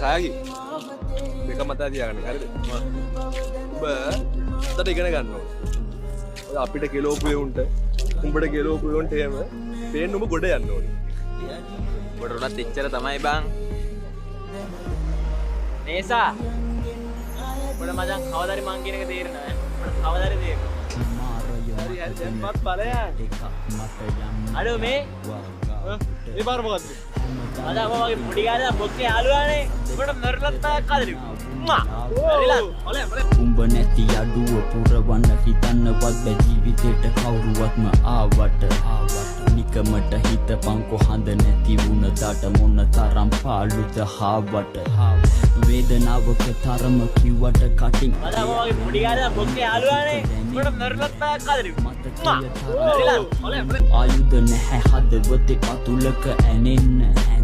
සායකි දෙක මතා තියාගන්න හරිද ඔබ අතට ඉගෙන ගන්න ඕනේ ඔය අපිට කෙලෝපු උන්ට උඹට කෙලෝපු උන්ට එහෙම පේන්න ඔබ ගොඩ යන්න ඕනේ ඔබට උනත් එච්චර තමයි බං නේසා ඔබට මචං කවදාරි මං කියන එක තේරෙනවද ඔබට කවදාරි තේරෙනවා හරි හරි දැන්පත් බලයන් අඩෝ මේ ඒ පාර මොකද්ද අද අප වගේ පොඩි කාලේ බොක්කේ යාළුවානේ ඔබට මරලත් තාක් කාදරි මා උඹ නැති අඩුව පුරවන්න හිතන්නවත් බැ ජීවිතේට කවුරුවත්ම ආවට නිකමට හිතපන්කො හඳ නැති වුණ දාට මොන තරම් පාළුද හාවට වේදනාවක තරම කිව්වට කටින් අද අප වගේ පොඩි කාලේ බොක්කේ යාළුවානේ ඔබට මරලත් තාක් කාදරි මා ආයුධ නැහැ හදවතේ අතුලක ඇනෙන්න